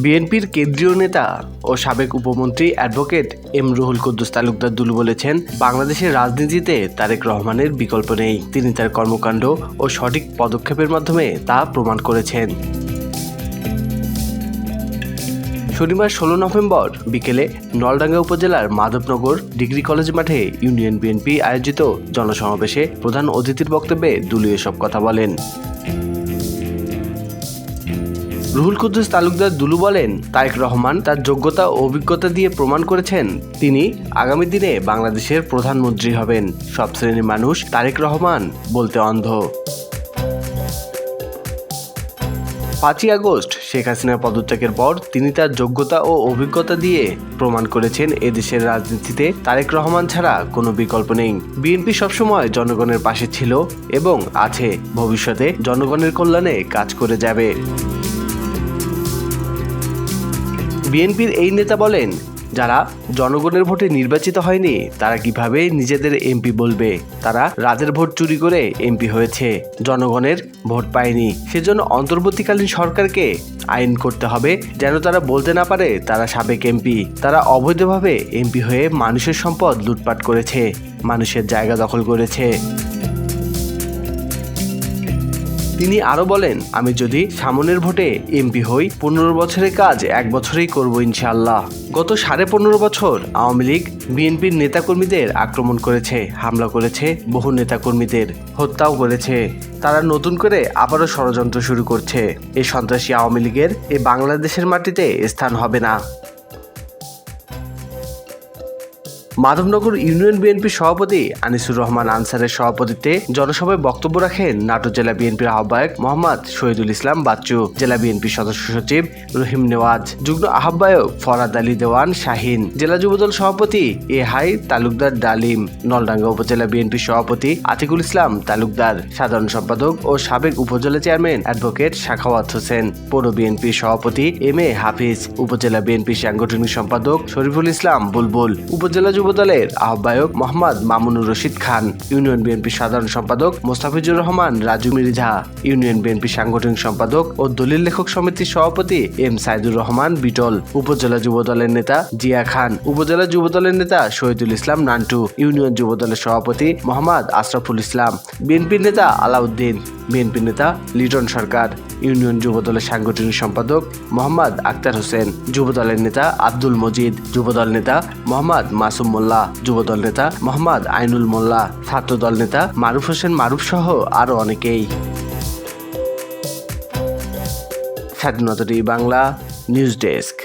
বিএনপির কেন্দ্রীয় নেতা ও সাবেক উপমন্ত্রী অ্যাডভোকেট এম রুহুল কুদ্দুস তালুকদার দুলু বলেছেন, বাংলাদেশের রাজনীতিতে তারেক রহমানের বিকল্প নেই। তিনি তার কর্মকাণ্ড ও সঠিক পদক্ষেপের মাধ্যমে তা প্রমাণ করেছেন। শনিবার 16 নভেম্বর বিকেলে নলডাঙ্গা উপজেলার মাধবনগর ডিগ্রি কলেজ মাঠে ইউনিয়ন বিএনপি আয়োজিত জনসমাবেশে প্রধান অতিথির বক্তব্যে দুলু এসব কথা বলেন। রুহুল কুদ্দুস তালুকদার দুলু বলেন, তারেক রহমান তার যোগ্যতা ও অভিজ্ঞতা দিয়ে প্রমাণ করেছেন তিনি আগামী দিনে বাংলাদেশের প্রধানমন্ত্রী হবেন। সব শ্রেণীর মানুষ তারেক রহমান বলতে অন্ধ। 5ই আগস্ট শেখ হাসিনার পদত্যাগের পর তিনি তার যোগ্যতা ও অভিজ্ঞতা দিয়ে প্রমাণ করেছেন এদেশের রাজনীতিতে তারেক রহমান ছাড়া কোনো বিকল্প নেই। বিএনপি সবসময় জনগণের পাশে ছিল এবং আছে, ভবিষ্যতে জনগণের কল্যাণে কাজ করে যাবে। বিএনপির এই নেতা বলেন, যারা জনগণের ভোটে নির্বাচিত হয়নি তারা কিভাবে নিজেদের এমপি বলবে? তারা রাতের ভোট চুরি করে এমপি হয়েছে, জনগণের ভোট পায়নি। সেজন্য অন্তর্বর্তীকালীন সরকারকে আইন করতে হবে যেন তারা বলতে না পারে তারা সাবেক এমপি। তারা অবৈধভাবে এমপি হয়ে মানুষের সম্পদ লুটপাট করেছে, মানুষের জায়গা দখল করেছে। তিনি আরো বলেন, আমি যদি সামনের ভোটে এমপি হই 15 বছরের কাজ 1 বছরেই করব ইনশাআল্লাহ। গত 15.5 বছর আওয়ামী লীগ বিএনপির নেতাকর্মীদের আক্রমণ করেছে, হামলা করেছে, বহু নেতাকর্মীদের হত্যাও করেছে। তারা নতুন করে আবারও ষড়যন্ত্র শুরু করছে। এই সন্ত্রাসী আওয়ামী লীগের এই বাংলাদেশের মাটিতে স্থান হবে না। মাধবনগর ইউনিয়ন বিএনপির সভাপতি আনিসুর রহমান আনসারের সভাপতিত্বে জনসভায় বক্তব্য রাখেন নাটোর জেলা বিএনপির আহ্বায়ক মোহাম্মদ শহীদুল ইসলাম বাচ্চু, জেলা বিএনপির সদস্য সচিব রহিম নেওয়াজ, যুগ্ম আহ্বায়ক ফরাদ আলী দেওয়ান শাহিন, জেলা যুবদল সভাপতি এহাই তালুকদার ডালিম, নলডাঙ্গা উপজেলা বিএনপির সভাপতি আতিকুল ইসলাম তালুকদার, সাধারণ সম্পাদক ও সাবেক উপজেলা চেয়ারম্যান অ্যাডভোকেট সাখাওয়াত হোসেন, পৌর বিএনপির সভাপতি এম এ হাফিজ, উপজেলা বিএনপির সাংগঠনিক সম্পাদক শরীফুল ইসলাম বুলবুল, উপজেলা যুবদলের আহ্বায়ক মোহাম্মদ মামুনুর রশিদ খান, ইউনিয়ন বিএনপির সাধারণ সম্পাদক মোস্তাফিজুর রহমান রাজু মির্জা, ইউনিয়ন বিএনপির সাংগঠনিক সম্পাদক ও দলিল লেখক সমিতির সভাপতি এম সাইদুর রহমান বিটল, উপজেলা যুবদলের নেতা জিয়া খান, উপজেলা যুবদলের নেতা শহীদুল ইসলাম নান্টু, ইউনিয়ন যুবদলের সভাপতি মোহাম্মদ আশরাফুল ইসলাম, বিএনপির নেতা আলাউদ্দিন, বিএনপির নেতা লিটন সরকার, ইউনিয়ন যুবদলের সাংগঠনিক সম্পাদক মোহাম্মদ আক্তার হোসেন, যুবদলের নেতা আব্দুল মজিদ, যুবদল নেতা মোহাম্মদ মাসুম মোল্লা, যুবদল নেতা মোহাম্মদ আইনুল মোল্লা, ছাত্রদল নেতা মারুফ হোসেন মারুফ সহ আরো অনেকেই। স্বাধীনতা টিভি বাংলা নিউজ ডেস্ক।